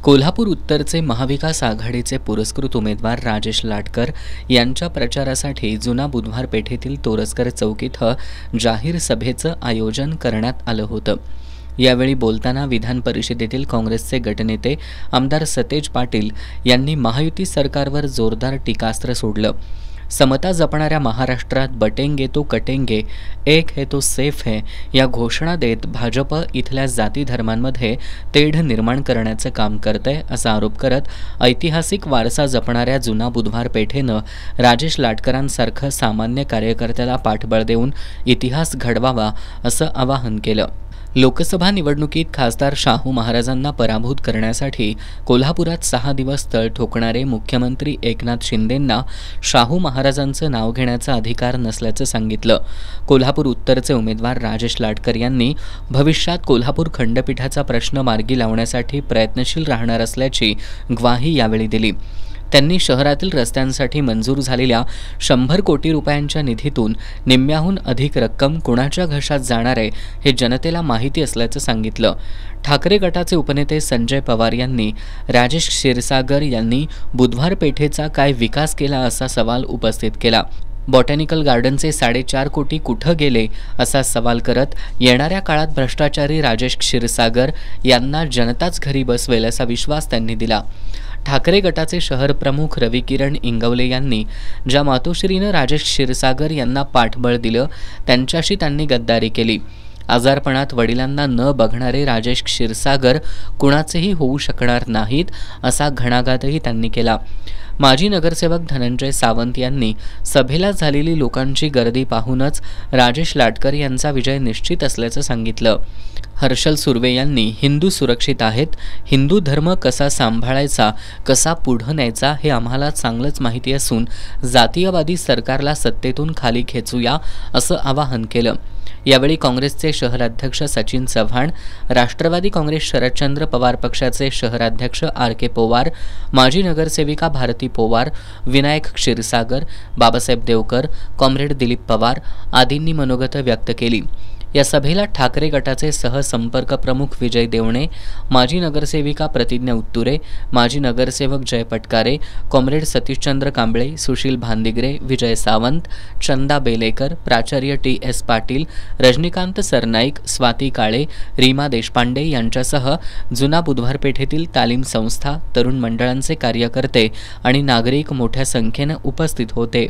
कोल्हापूर उत्तरचे महाविकास आघाडीचे पुरस्कृत उमेदवार राजेश लाटकर यांच्या प्रचारासाठी जुना बुधवार पेठेतील तोरसकर चौक इथं जाहीर सभेचं आयोजन करण्यात आलं होतं। यावेळी बोलताना विधान परिषदेतील काँग्रेसचे गटनेते आमदार सतेज पाटील यांनी महायुती सरकारवर जोरदार टीकास्त्र सोडलं। समता जपणाऱ्या महाराष्ट्रात बटेंगे तो कटेंगे, एक है तो सेफ है या घोषणा देत भाजप इथल्या जाती धर्मांमध्ये तेढ निर्माण करण्याचं काम करतंय असा आरोप करत ऐतिहासिक वारसा जपणाऱ्या जुना बुधवार पेठेनं राजेश लाटकरांसारखं सामान्य कार्यकर्त्याला पाठबळ देऊन इतिहास घडवावा असं आवाहन केलं। लोकसभा निवडणुकीत खासदार शाहू महाराजांना पराभूत करण्यासाठी कोल्हापुरात 6 दिवस तळ ठोकणारे मुख्यमंत्री एकनाथ शिंदेंना शाहू महाराजांचं नाव घेण्याचा अधिकार नसल्याचं सांगितलं। कोल्हापूर उत्तरचे उमेदवार राजेश लाटकर यांनी भविष्यात कोल्हापूर खंडपीठाचा प्रश्न मार्गी लावण्यासाठी प्रयत्नशील राहणार असल्याची ग्वाही यावेळी दिली। त्यांनी शहरातील रस्त्यांसाठी मंजूर झालेल्या 100 कोटी रुपयांच्या निधीतून निम्म्याहून अधिक रक्कम कुणाच्या घशात जाणार आहे हे जनतेला माहिती असल्याचं सांगितलं। ठाकरे गटाचे उपनेते संजय पवार यांनी राजेश क्षीरसागर यांनी बुधवार पेठेचा काय विकास केला असा सवाल उपस्थित केला। बॉटॅनिकल गार्डनचे 4.5 कोटी कुठं गेले असा सवाल करत येणाऱ्या काळात भ्रष्टाचारी राजेश क्षीरसागर यांना जनताच घरी बसवेल असा विश्वास त्यांनी दिला। ठाकरे गटाचे शहर प्रमुख रविकिरण इंगवले यांनी ज्या मातोश्रीनं राजेश क्षीरसागर यांना पाठबळ दिलं त्यांच्याशी त्यांनी गद्दारी केली। आजारपणात वडिलांना न बघणारे राजेश क्षीरसागर कुणाचेही होऊ शकणार नाहीत असा घणाघातही त्यांनी केला। माजी नगरसेवक धनंजय सावंत यांनी सभेला झालेली लोकांची गर्दी पाहूनच राजेश लाटकर यांचा विजय निश्चित असल्याचं सांगितलं। हर्षल सुर्वे यांनी हिंदू सुरक्षित आहेत, हिंदू धर्म कसा सांभाळायचा, कसा पुढे न्यायचा हे आम्हाला चांगलंच माहिती असून जातीयवादी सरकारला सत्तेतून खाली खेचूया असं आवाहन केलं। यावेळी काँग्रेसचे शहराध्यक्ष सचिन चव्हाण, राष्ट्रवादी काँग्रेस शरदचंद्र पवार पक्षाचे शहराध्यक्ष आर.के. पवार, माजी नगरसेविका भारती पवार, विनायक क्षीरसागर, बाबासाहेब देवकर, कॉम्रेड दिलीप पवार आदींनी मनोगत व्यक्त केली। या सभेला ठाकरे गटाचे सहसंपर्क प्रमुख विजय देवणे, माजी नगरसेविका प्रतिज्ञा उत्तुरे, माजी नगरसेवक जय पटकारे, कॉम्रेड सतीशचंद्र कांबळे, सुशील भांदिगरे, विजय सावंत, चंदा बेलेकर, प्राचार्य टी.एस. पाटील, रजनीकांत सरनाईक, स्वाती काळे, रीमा देशपांडे यांच्यासह जुना बुधवार पेठेतील तालीम संस्था, तरुण मंडळांचे कार्यकर्ते आणि नागरिक मोठ्या संख्येने उपस्थित होते।